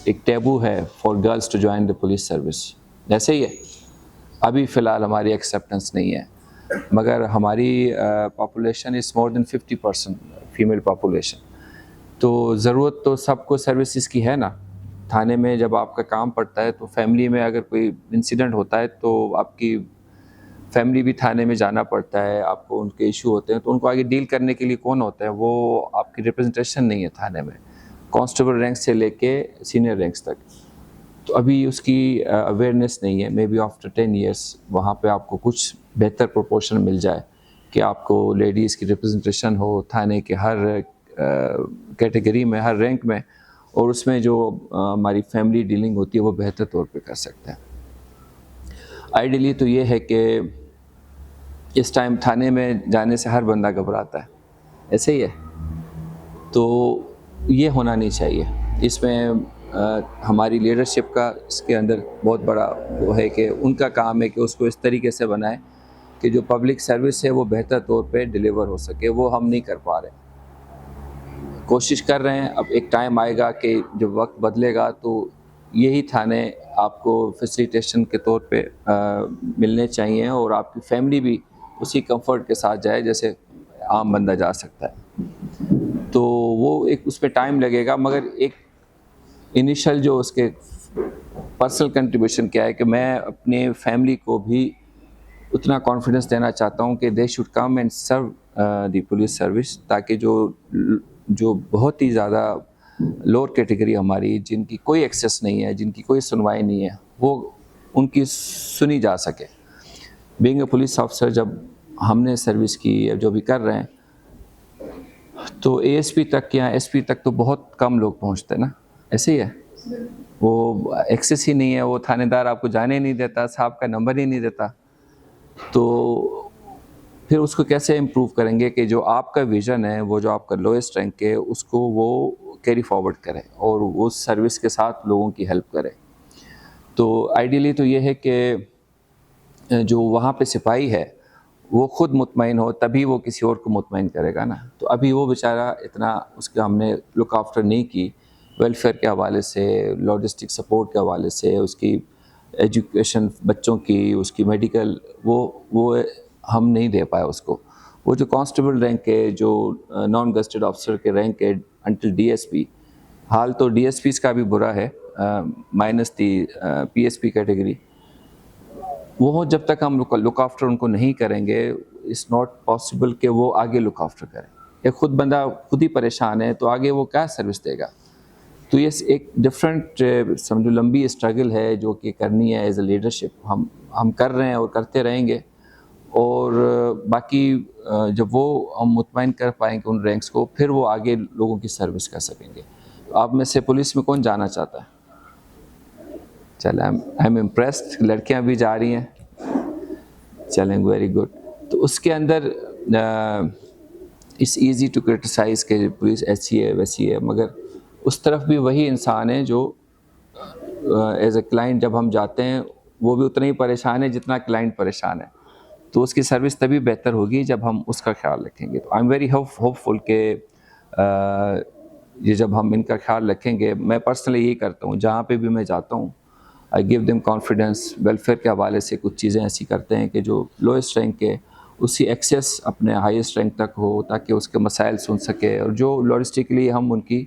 एक टैबू है for girls to join the police service, जैसे ही है अभी फ़िलहाल हमारी एक्सेप्टेंस नहीं है, मगर हमारी population is more than 50% female population. तो ज़रूरत तो सबको सर्विसेज की है ना। थाने में जब आपका काम पड़ता है तो फैमिली में अगर कोई इंसिडेंट होता है तो आपकी फैमिली भी थाने में जाना पड़ता है, आपको उनके इशू होते हैं तो उनको आगे डील करने के लिए कौन होता है, वो आपकी रिप्रेजेंटेशन नहीं है थाने में, कांस्टेबल रैंक से लेके सीनियर रैंक्स तक। तो अभी उसकी अवेयरनेस नहीं है। मे बी आफ्टर 10 ईयर्स वहाँ पे आपको कुछ बेहतर प्रोपोर्शन मिल जाए कि आपको लेडीज़ की रिप्रेजेंटेशन हो थाने के हर कैटेगरी में, हर रैंक में, और उसमें जो हमारी फैमिली डीलिंग होती है वो बेहतर तौर पे कर सकते हैं। आइडियली तो ये है कि इस टाइम थाने में जाने से हर बंदा घबराता है, ऐसे ही है, तो ये होना नहीं चाहिए। इसमें हमारी लीडरशिप का इसके अंदर बहुत बड़ा वो है कि उनका काम है कि उसको इस तरीके से बनाए कि जो पब्लिक सर्विस है वो बेहतर तौर पे डिलीवर हो सके। वो हम नहीं कर पा रहे, कोशिश कर रहे हैं। अब एक टाइम आएगा कि जब वक्त बदलेगा तो यही थाने आपको फैसिलिटेशन के तौर पे मिलने चाहिए और आपकी फैमिली भी उसी कंफर्ट के साथ जाए जैसे आम बंदा जा सकता है। तो वो एक उस पर टाइम लगेगा, मगर एक इनिशियल जो उसके पर्सनल कंट्रीब्यूशन क्या है कि मैं अपने फैमिली को भी उतना कॉन्फिडेंस देना चाहता हूँ कि they should come and serve the police service, ताकि जो बहुत ही ज़्यादा लोअर कैटेगरी हमारी, जिनकी कोई एक्सेस नहीं है, जिनकी कोई सुनवाई नहीं है, वो उनकी सुनी जा सके। बीइंग ए पुलिस ऑफिसर जब हमने सर्विस की या जो भी कर रहे हैं, तो एएसपी तक या एसपी तक तो बहुत कम लोग पहुंचते हैं ना, ऐसे ही है। वो एक्सेस ही नहीं है, वो थानेदार आपको जाने नहीं देता, साहब का नंबर ही नहीं देता। तो फिर उसको कैसे इम्प्रूव करेंगे कि जो आपका विज़न है, वो जो आपका लोएस्ट रैंक है, उसको वो कैरी फॉरवर्ड करें और वो सर्विस के साथ लोगों की हेल्प करें। तो आइडियली तो ये है कि जो वहाँ पे सिपाही है वो खुद मुतमईन हो, तभी वो किसी और को मुतमईन करेगा ना। तो अभी वो बेचारा इतना, उसका हमने लुक आफ्टर नहीं की, वेलफेयर के हवाले से, लॉजिस्टिक सपोर्ट के हवाले से, उसकी एजुकेशन बच्चों की, उसकी मेडिकल, वो हम नहीं दे पाए उसको। वो जो कांस्टेबल रैंक है, जो नॉन गस्टेड ऑफिसर के रैंक है अंटिल डीएसपी, हाल तो डीएसपीज़ का भी बुरा है, माइनस दी पीएसपी कैटेगरी, वो जब तक हम लुक आफ्टर उनको नहीं करेंगे, इट्स नॉट पॉसिबल कि वो आगे लुक आफ्टर करें। या खुद बंदा खुद ही परेशान है तो आगे वो क्या सर्विस देगा। तो ये एक डिफरेंट समझो लंबी स्ट्रगल है जो कि करनी है एज ए लीडरशिप। हम कर रहे हैं और करते रहेंगे, और बाकी जब वो हम मुतमईन कर पाएंगे उन रैंक्स को, फिर वो आगे लोगों की सर्विस कर सकेंगे। आप में से पुलिस में कौन जाना चाहता है? चले, आई एम इम्प्रेस्ड, लड़कियां भी जा रही हैं, चलें, वेरी गुड। तो उसके अंदर इट्स ईजी टू क्रिटिसाइज़ के पुलिस ऐसी है वैसी है, मगर उस तरफ भी वही इंसान है जो एज ए क्लाइंट जब हम जाते हैं वो भी उतना ही परेशान है जितना क्लाइंट परेशान है। तो उसकी सर्विस तभी बेहतर होगी जब हम उसका ख्याल रखेंगे। तो आई एम वेरी होपफुल के ये जब हम इनका ख्याल रखेंगे, मैं पर्सनली यही करता हूँ, जहाँ पे भी मैं जाता हूँ I give them confidence. Welfare के हवाले से कुछ चीज़ें ऐसी करते हैं कि जो लोएस्ट रैंक के उसकी एक्सेस अपने हाईएस्ट रैंक तक हो, ताकि उसके मसाइल सुन सके, और जो लॉजिस्टिकली हम उनकी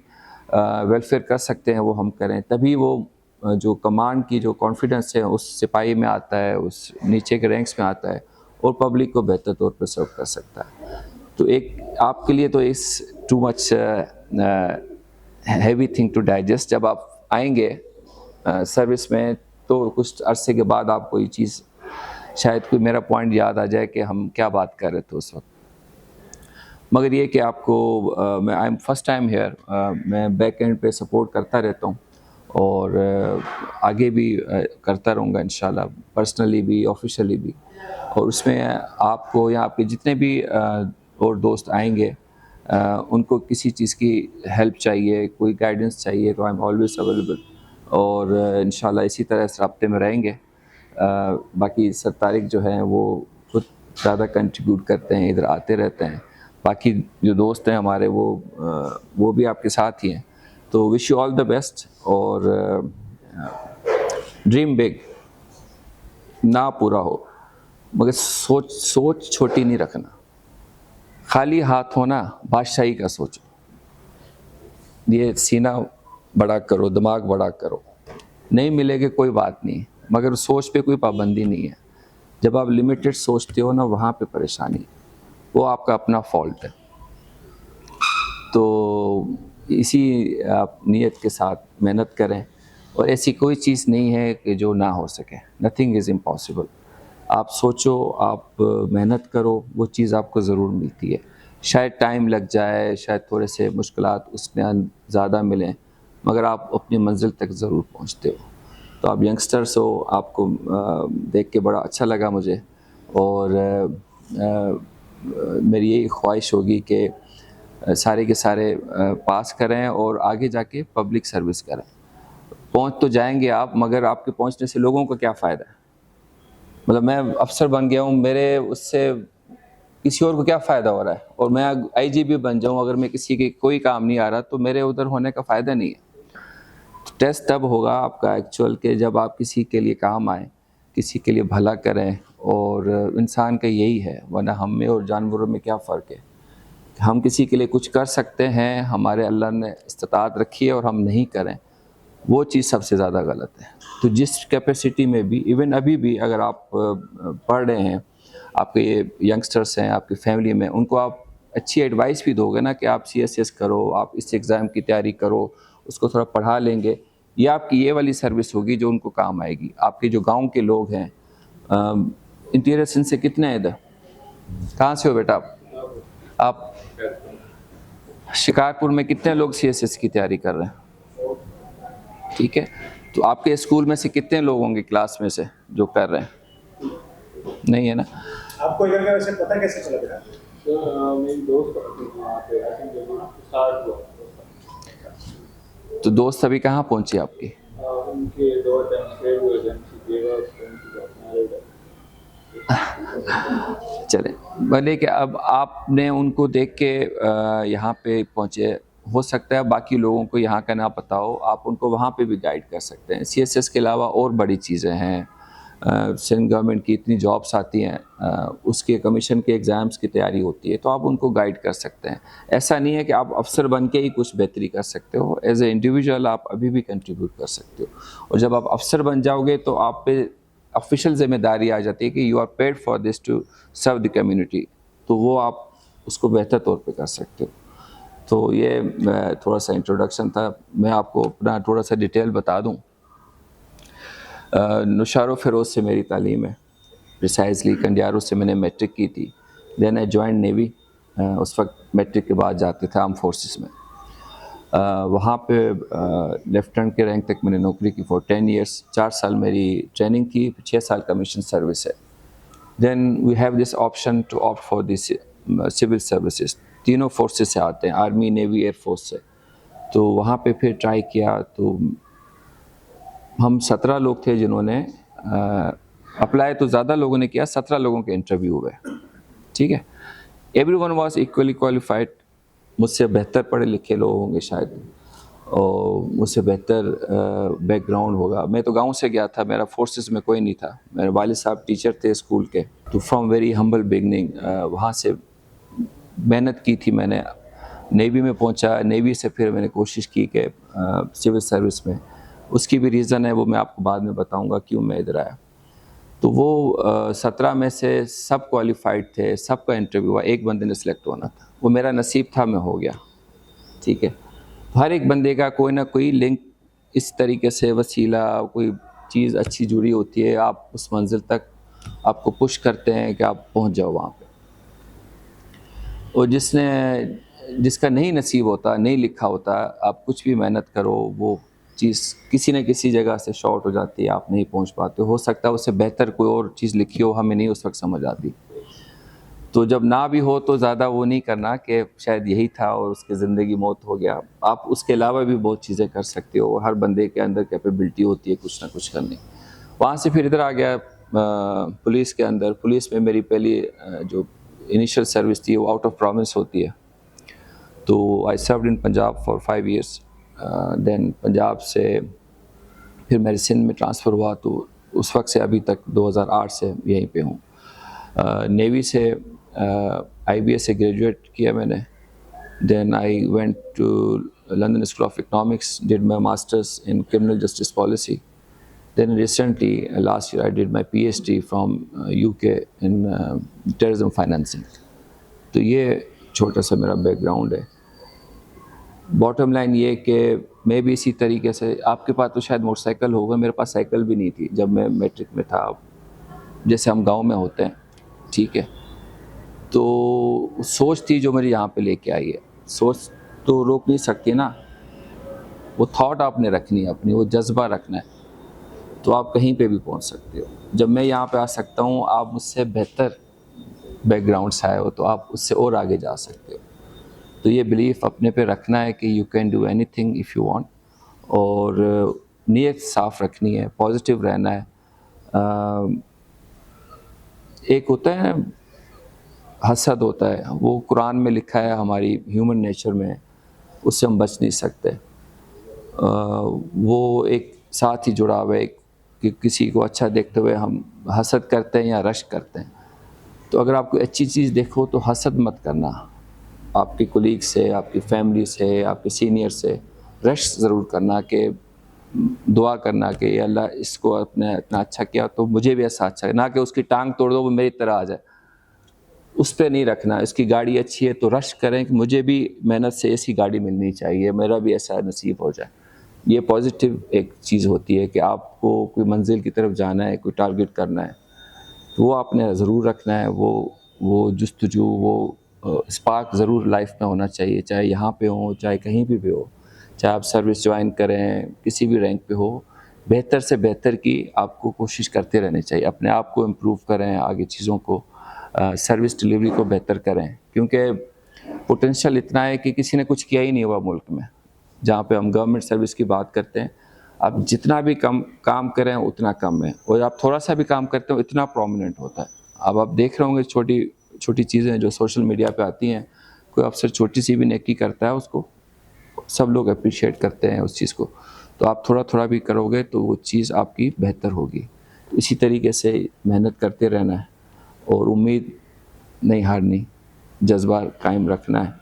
वेलफेयर कर सकते हैं वो हम करें। तभी वो जो कमांड की जो कॉन्फिडेंस है उस सिपाही में आता है, उस नीचे के रैंक्स में आता है, और पब्लिक को बेहतर तौर पर सर्व कर सकता है। तो एक आपके लिए तो is too much heavy thing to digest. जब आप आएंगे सर्विस में तो कुछ अरसे के बाद आपको ये चीज़, शायद कोई मेरा पॉइंट याद आ जाए कि हम क्या बात कर रहे थे उस वक्त। मगर ये कि आपको मैं I am first time here, मैं बैक एंड पे सपोर्ट करता रहता हूँ और आगे भी करता रहूँगा इंशाल्लाह, पर्सनली भी ऑफिशियली भी। और उसमें आपको या आपके जितने भी और दोस्त आएंगे, उनको किसी चीज़ की हेल्प चाहिए, कोई गाइडेंस चाहिए, तो आई एम ऑलवेज अवेलेबल। और इंशाल्लाह इसी तरह इस राब्ते में रहेंगे। बाकी सर तारिक जो हैं वो खुद ज़्यादा कंट्रीब्यूट करते हैं, इधर आते रहते हैं। बाकी जो दोस्त हैं हमारे वो भी आपके साथ ही हैं। तो wish you all the best, और ड्रीम बिग, ना पूरा हो मगर सोच छोटी नहीं रखना। खाली हाथ होना बादशाही का सोचो, ये सीना बड़ा करो, दिमाग बड़ा करो। नहीं मिलेगा कोई बात नहीं, मगर सोच पे कोई पाबंदी नहीं है। जब आप लिमिटेड सोचते हो ना, वहाँ पे परेशानी, वो आपका अपना फॉल्ट है। तो इसी आप नियत के साथ मेहनत करें, और ऐसी कोई चीज़ नहीं है कि जो ना हो सके। Nothing is impossible. आप सोचो, आप मेहनत करो, वो चीज़ आपको ज़रूर मिलती है। शायद टाइम लग जाए, शायद थोड़े से मुश्किलात उसमें ज़्यादा मिलें, मगर आप अपनी मंजिल तक ज़रूर पहुंचते हो। तो आप यंगस्टर्स हो, आपको देख के बड़ा अच्छा लगा मुझे, और मेरी यही ख्वाहिश होगी कि सारे के सारे पास करें और आगे जाके पब्लिक सर्विस करें। पहुंच तो जाएंगे आप, मगर आपके पहुंचने से लोगों को क्या फ़ायदा है? मतलब मैं अफसर बन गया हूँ, मेरे उससे किसी और को क्या फ़ायदा हो रहा है? और मैं आईजीपी बन जाऊँ, अगर मैं किसी के कोई काम नहीं आ रहा, तो मेरे उधर होने का फ़ायदा नहीं है। तो टेस्ट तब होगा आपका एक्चुअल के जब आप किसी के लिए काम आए, किसी के लिए भला करें। और इंसान का यही है, वरना हम में और जानवरों में क्या फ़र्क है? हम किसी के लिए कुछ कर सकते हैं, हमारे अल्लाह ने इस्तिताअत रखी है, और हम नहीं करें, वो चीज़ सबसे ज़्यादा गलत है। तो जिस कैपेसिटी में भी, इवन अभी भी अगर आप पढ़ रहे हैं, आपके ये यंगस्टर्स हैं आपकी फैमिली में, उनको आप अच्छी एडवाइस भी दोगे ना कि आप CSS करो, आप इस एग्ज़ाम की तैयारी करो, उसको थोड़ा पढ़ा लेंगे, ये आपकी ये वाली सर्विस होगी जो उनको काम आएगी। आपके जो गांव के लोग हैं, इंटीरियर सिंध से कितने हैं इधर? कहाँ से हो बेटा आप? शिकारपुर में कितने लोग CSS की तैयारी कर रहे हैं? ठीक है, तो आपके स्कूल में से कितने लोग होंगे क्लास में से जो कर रहे हैं? नहीं है ना? आपको इधर का वैसे पता कैसे चला बेटा? मेरी दोस्त वहाँ पे आई थिंक स्टार्ट हुआ। तो दोस्त अभी कहाँ पहुँची आपकी? उनके 2 अटेम्प्ट फेल हुए, एजेंसी देगा उसको उनकी जॉब मैरिड है। चले भले कि अब आपने उनको देख के यहाँ पे पहुँचे, हो सकता है बाकी लोगों को यहाँ का ना पता हो, आप उनको वहाँ पे भी गाइड कर सकते हैं। CSS के अलावा और बड़ी चीज़ें हैं, सिंध गवर्नमेंट की इतनी जॉब्स आती हैं, उसके कमीशन के एग्ज़ाम्स की तैयारी होती है, तो आप उनको गाइड कर सकते हैं। ऐसा नहीं है कि आप अफसर बन के ही कुछ बेहतरी कर सकते हो, एज ए इंडिविजुअल आप अभी भी कंट्रीब्यूट कर सकते हो। और जब आप अफसर बन जाओगे तो आप पे ऑफिशियल जिम्मेदारी आ जाती है कि you are paid for this to serve the community, तो वो आप उसको बेहतर तौर पे कर सकते हो। तो ये थोड़ा सा इंट्रोडक्शन था। मैं आपको अपना थोड़ा सा डिटेल बता दूं। नुशारो फ़िरोज़ से मेरी तालीम है, प्रिसाइजली कंडियारो से मैंने मैट्रिक की थी। Then I join navy. उस वक्त मैट्रिक के बाद जाते थे आर्म फोर्सेस में। वहाँ पे लेफ्टिनेंट के रैंक तक मैंने नौकरी की फॉर 10 ईयर्स। 4 साल मेरी ट्रेनिंग की, 6 साल कमीशन सर्विस है। Then we have this option to opt for this civil services. तीनों फोर्सेस से आते हैं, आर्मी, नेवी, एयरफोर्स से। तो वहाँ पे फिर ट्राई किया, तो हम 17 लोग थे जिन्होंने अप्लाई, तो ज़्यादा लोगों ने किया, 17 लोगों के इंटरव्यू हुए। ठीक है, एवरीवन वाज इक्वली क्वालिफाइड। मुझसे बेहतर पढ़े लिखे लोग होंगे शायद, और मुझसे बेहतर बैकग्राउंड होगा। मैं तो गांव से गया था, मेरा फोर्सेस में कोई नहीं था। मेरे वालिद साहब टीचर थे स्कूल के। तो फ्रॉम वेरी हम्बल बिगनिंग वहाँ से मेहनत की थी मैंने, नेवी में पहुँचा। नेवी से फिर मैंने कोशिश की कि सिविल सर्विस में, उसकी भी रीज़न है, वो मैं आपको बाद में बताऊँगा क्यों मैं इधर आया। तो वो 17 में से सब क्वालिफाइड थे, सबका इंटरव्यू हुआ, एक बंदे ने सिलेक्ट होना था। वो मेरा नसीब था, मैं हो गया। ठीक है, हर एक बंदे का कोई ना कोई लिंक इस तरीके से, वसीला, कोई चीज़ अच्छी जुड़ी होती है, आप उस मंजिल तक आपको पुश करते हैं कि आप पहुंच जाओ वहाँ पे। और जिसका नहीं नसीब होता, नहीं लिखा होता, आप कुछ भी मेहनत करो, वो चीज़ किसी न किसी जगह से शॉर्ट हो जाती है, आप नहीं पहुंच पाते। हो सकता है उससे बेहतर कोई और चीज़ लिखी हो, हमें नहीं उस वक्त समझ आती। तो जब ना भी हो तो ज़्यादा वो नहीं करना कि शायद यही था और उसकी ज़िंदगी मौत हो गया। आप उसके अलावा भी बहुत चीज़ें कर सकते हो, हर बंदे के अंदर कैपेबिलिटी होती है कुछ ना कुछ करने। वहाँ से फिर इधर आ गया पुलिस के अंदर। पुलिस में मेरी पहली जो इनिशियल सर्विस थी वो आउट ऑफ प्रोविंस होती है। तो I served in Punjab for 5 years. Then Punjab से फिर मेरे सिंध में ट्रांसफ़र हुआ, तो उस वक्त से अभी तक 2008 से यहीं पे हूँ। नेवी से IBA से ग्रेजुएट किया मैंने, then I went to London School of Economics, did my masters in criminal justice policy, then recently last year I did my PhD from UK in terrorism financing। तो ये छोटा सा मेरा background है। Bottom line ये कि मैं भी इसी तरीके से, आपके पास तो शायद मोटरसाइकिल होगा, मेरे पास साइकिल भी नहीं थी जब मैं मैट्रिक में था, जैसे हम गांव में होते हैं, ठीक है। तो सोच थी जो मेरी यहाँ पे लेके आई है, सोच तो रोक नहीं सकती ना, वो थॉट आपने रखनी है अपनी, वो जज्बा रखना है, तो आप कहीं पे भी पहुंच सकते हो। जब मैं यहाँ पे आ सकता हूँ, आप मुझसे बेहतर बैकग्राउंड से आए हो, तो आप उससे और आगे जा सकते हो। तो ये बिलीफ अपने पे रखना है कि you can do anything if you want, और नीयत साफ़ रखनी है, पॉजिटिव रहना है। एक होता है हसद होता है, वो कुरान में लिखा है, हमारी ह्यूमन नेचर में, उससे हम बच नहीं सकते। वो एक साथ ही जुड़ा हुआ है कि किसी को अच्छा देखते हुए हम हसद करते हैं या रश करते हैं। तो अगर आप कोई अच्छी चीज़ देखो तो हसद मत करना, आपके कोलीग से, आपकी फैमिली से, आपके सीनियर से रश ज़रूर करना, कि दुआ करना कि अल्लाह इसको अपने इतना अच्छा किया तो मुझे भी ऐसा अच्छा, ना कि उसकी टांग तोड़ दो वो मेरी तरह आ जाए, उस पर नहीं रखना। इसकी गाड़ी अच्छी है तो रश करें कि मुझे भी मेहनत से ऐसी गाड़ी मिलनी चाहिए, मेरा भी ऐसा नसीब हो जाए। ये पॉजिटिव एक चीज़ होती है कि आपको कोई मंजिल की तरफ जाना है, कोई टारगेट करना है, तो वो आपने ज़रूर रखना है। वो जुस्तजू, वो स्पार्क ज़रूर लाइफ में होना चाहिए, चाहे यहाँ पे हो, चाहे कहीं भी हो, चाहे आप सर्विस ज्वाइन करें, किसी भी रैंक पे हो, बेहतर से बेहतर की आपको कोशिश करते रहनी चाहिए। अपने आप को इम्प्रूव करें, आगे चीज़ों को, सर्विस डिलीवरी को बेहतर करें, क्योंकि पोटेंशियल इतना है कि किसी ने कुछ किया ही नहीं हुआ मुल्क में। जहाँ पे हम गवर्नमेंट सर्विस की बात करते हैं, आप जितना भी कम काम करें उतना कम है, और आप थोड़ा सा भी काम करते हो इतना प्रोमिनेंट होता है। अब आप देख रहे होंगे छोटी छोटी चीज़ें जो सोशल मीडिया पे आती हैं, कोई अफसर छोटी सी भी नेकी करता है, उसको सब लोग अप्रिशिएट करते हैं उस चीज़ को। तो आप थोड़ा थोड़ा भी करोगे तो वो चीज़ आपकी बेहतर होगी। तो इसी तरीके से मेहनत करते रहना है और उम्मीद नहीं हारनी, जज्बा कायम रखना है।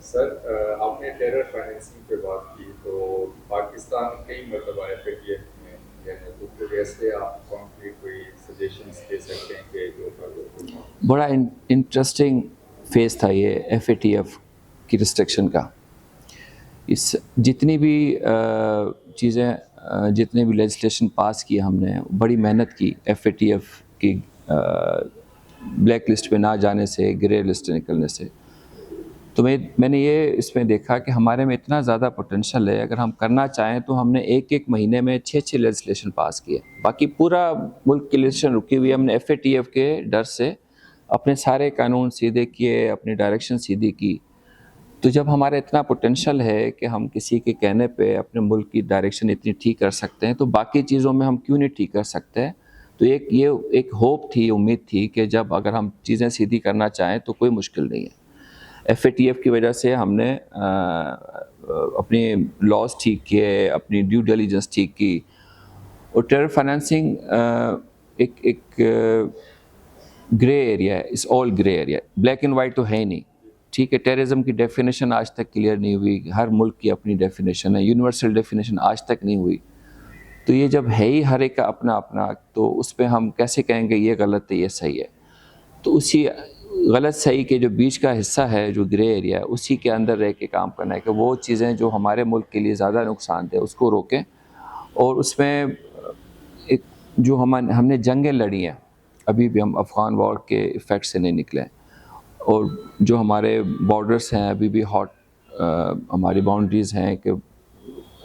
सर, आपने टेरर फाइनेंसिंग पे बात की, तो पाकिस्तान कई मरतबा FATF में गए हैं, तो फिर ऐसे आप कॉन्क्रीट कोई सजेशंस दे सकते हैं कि जो कर बड़ा इंटरेस्टिंग फेज़ था ये FATF की रिस्ट्रिक्शन का। इस जितनी भी चीज़ें, जितने भी लेजिस्लेशन पास किए हमने, बड़ी मेहनत की FATF की ब्लैक लिस्ट पे ना जाने से, ग्रे लिस्ट निकलने से। तो मैंने ये इसमें देखा कि हमारे में इतना ज़्यादा पोटेंशियल है, अगर हम करना चाहें तो हमने एक महीने में 6 लेजिस्लेशन पास किए। बाकी पूरा मुल्क की लेजिस्लेशन रुकी हुई है, हमने FATF के डर से अपने सारे कानून सीधे किए, अपनी डायरेक्शन सीधी की। तो जब हमारा इतना पोटेंशियल है कि हम किसी के कहने पे अपने मुल्क की डायरेक्शन इतनी ठीक कर सकते हैं, तो बाकी चीज़ों में हम क्यों नहीं ठीक कर सकते हैं। तो ये एक होप थी, उम्मीद थी कि जब अगर हम चीज़ें सीधी करना चाहें तो कोई मुश्किल नहीं है। FATF की वजह से हमने अपने लॉज ठीक किए, अपनी ड्यू डिलिजेंस ठीक की। और टेरर फाइनेंसिंग एक ग्रे एरिया है, इस all grey area, black and white तो है ही नहीं, ठीक है। टेररिज्म की डेफिनेशन आज तक क्लियर नहीं हुई, हर मुल्क की अपनी डेफिनेशन है, यूनिवर्सल डेफिनेशन आज तक नहीं हुई। तो ये जब है ही हर एक का अपना अपना, तो उस पर हम कैसे कहेंगे ये गलत है ये सही है। तो उसी गलत सही के जो बीच का हिस्सा है, जो ग्रे एरिया है, उसी के अंदर रह के काम करना है कि वो चीज़ें जो हमारे मुल्क के लिए ज़्यादा नुकसानदेह उसको रोकें। और उसमें एक जो हमने जंगें लड़ी हैं, अभी भी हम अफ़गान वॉर के इफ़ेक्ट से नहीं निकले, और जो हमारे बॉर्डर्स हैं अभी भी हॉट, हमारी बाउंड्रीज़ हैं कि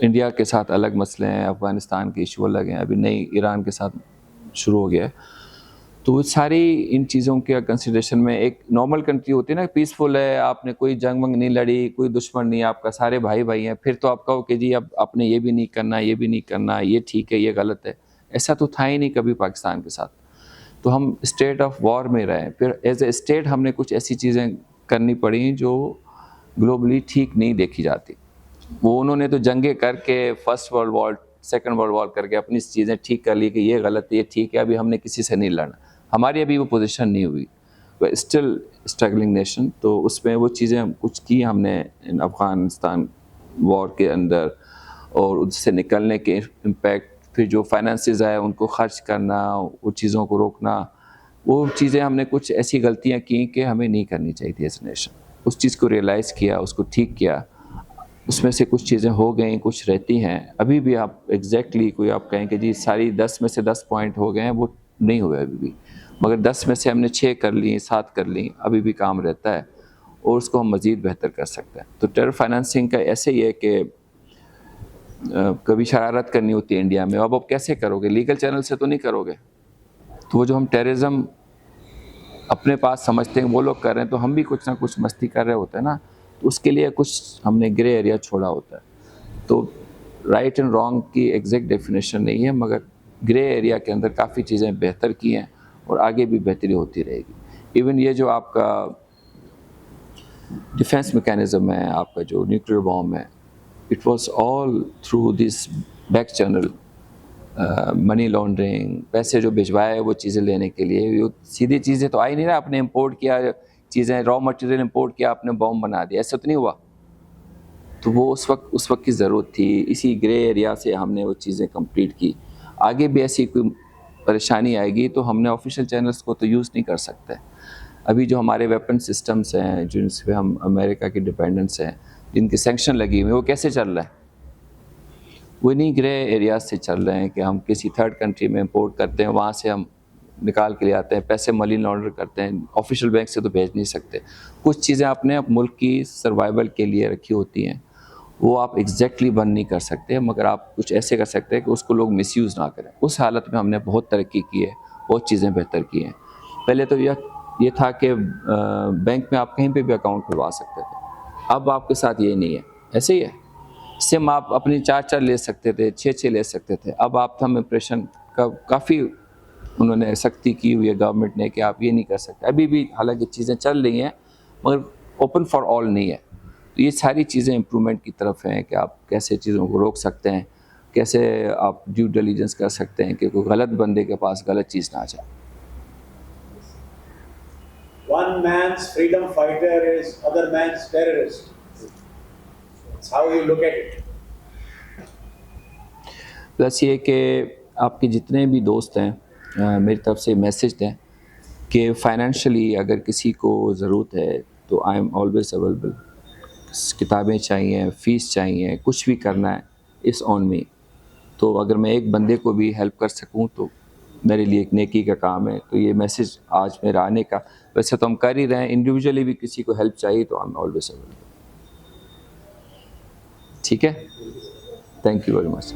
इंडिया के साथ अलग मसले हैं, अफ़गानिस्तान के इशू अलग हैं, अभी नई ईरान के साथ शुरू हो गया है। तो सारी इन चीज़ों के कंसिडरेशन में, एक नॉर्मल कंट्री होती है ना, पीसफुल है, आपने कोई जंग वंग नहीं लड़ी, कोई दुश्मन नहीं, आपका सारे भाई भाई हैं, फिर तो आप कहो कि जी अब आपने ये भी नहीं करना, ये भी नहीं करना, ये ठीक है ये गलत है, ऐसा तो था ही नहीं कभी पाकिस्तान के साथ। तो हम स्टेट ऑफ वॉर में रहे, फिर एज ए स्टेट हमने कुछ ऐसी चीज़ें करनी पड़ी जो ग्लोबली ठीक नहीं देखी जाती। वो उन्होंने तो जंगे करके first world war, second world war करके अपनी चीज़ें ठीक कर ली कि ये गलत है, ये ठीक है। अभी हमने किसी से नहीं लड़ना, हमारी अभी वो पोजीशन नहीं हुई, स्टिल स्ट्रगलिंग नेशन। तो उसमें वो चीज़ें कुछ की हमने अफ़गानिस्तान वॉर के अंदर, और उससे निकलने के इम्पैक्ट, फिर जो फाइनेंसेस आए उनको खर्च करना, वो चीज़ों को रोकना, वो चीज़ें हमने कुछ ऐसी गलतियाँ की कि हमें नहीं करनी चाहिए थी एज ए नेशन। उस चीज़ को रियलाइज़ किया, उसको ठीक किया, उसमें से कुछ चीज़ें हो गई, कुछ रहती हैं अभी भी। आप एग्जैक्टली कोई आप कहें कि जी सारी 10 में से 10 पॉइंट हो गए हैं, वो नहीं हुए अभी भी, मगर 10 में से हमने 6 कर ली, 7 कर ली, अभी भी काम रहता है और उसको हम मज़ीद बेहतर कर सकते हैं। तो टेरर फाइनेंसिंग का ऐसे ही है कि कभी शरारत करनी होती है इंडिया में, अब आप कैसे करोगे? लीगल चैनल से तो नहीं करोगे। तो वो जो हम टेररिज्म अपने पास समझते हैं वो लोग कर रहे हैं, तो हम भी कुछ ना कुछ मस्ती कर रहे होते हैं ना, तो उसके लिए कुछ हमने ग्रे एरिया छोड़ा होता है। तो राइट एंड रॉन्ग की एग्जैक्ट डेफिनेशन नहीं है, मगर ग्रे एरिया के अंदर काफ़ी चीज़ें बेहतर की हैं और आगे भी बेहतरी होती रहेगी। इवन ये जो आपका डिफेंस मैकेनिज़्म है, आपका जो न्यूक्लियर बॉम्ब है, it was all through this back channel, money laundering, पैसे जो भिजवाए वो चीज़ें लेने के लिए। वो सीधी चीज़ें तो आई नहीं ना, आपने इंपोर्ट किया चीज़ें, रॉ मटेरियल इंपोर्ट किया, आपने बॉम्ब बना दिया, ऐसा तो नहीं हुआ। तो वो उस वक्त की ज़रूरत थी, इसी ग्रे एरिया से हमने वो चीज़ें कंप्लीट की। आगे भी ऐसी कोई परेशानी आएगी तो हमने ऑफिशियल चैनल्स को तो यूज़ नहीं कर सकते। अभी जो हमारे वेपन सिस्टम्स हैं, जिनसे हम अमेरिका की डिपेंडेंस हैं, जिनकी सैंक्शन लगी हुई है, वो कैसे चल रहा है? वो इन्हीं ग्रे एरियाज से चल रहे हैं कि हम किसी थर्ड कंट्री में इंपोर्ट करते हैं, वहाँ से हम निकाल के ले आते हैं, पैसे मनी लॉन्डर करते हैं, ऑफिशियल बैंक से तो भेज नहीं सकते। कुछ चीज़ें आपने मुल्क की सर्वाइवल के लिए रखी होती हैं, वो आप एग्जैक्टली बंद नहीं कर सकते, मगर आप कुछ ऐसे कर सकते हैं कि उसको लोग मिसयूज़ ना करें। उस हालत में हमने बहुत तरक्की की है, बहुत चीज़ें बेहतर की हैं। पहले तो ये था कि बैंक में आप कहीं पे भी अकाउंट खुलवा सकते थे, अब आपके साथ ये नहीं है। ऐसे ही है, सिम आप अपनी 4-4 ले सकते थे, 6-6 ले सकते थे। अब आप थंब इम्प्रेशन का काफ़ी उन्होंने सख्ती की हुई है गवर्नमेंट ने कि आप ये नहीं कर सकते। अभी भी हालांकि चीज़ें चल रही हैं, मगर ओपन फॉर ऑल नहीं है। तो ये सारी चीज़ें इम्प्रूवमेंट की तरफ हैं कि आप कैसे चीज़ों को रोक सकते हैं, कैसे आप ड्यू डिलिजेंस कर सकते हैं कि कोई गलत बंदे के पास गलत चीज़ ना आ जाए। One man's freedom fighter is other man's terrorist. That's how you look at it. Plus ये कि आपके जितने भी दोस्त हैं, मेरी तरफ से मैसेज दें कि फाइनेंशियली अगर किसी को ज़रूरत है तो आई एम ऑलवेज अवेलेबल। किताबें चाहिए, फ़ीस चाहिए, कुछ भी करना है, इट्स ऑन मी। तो अगर मैं एक बंदे को भी हेल्प कर सकूं तो मेरे लिए एक नेकी का काम है। तो ये मैसेज आज मेरा आने का, वैसे तो हम कर ही रहे हैं, इंडिविजुअली भी किसी को हेल्प चाहिए तो आई एम ऑलवेज अवेलेबल। ठीक है, थैंक यू वेरी मच।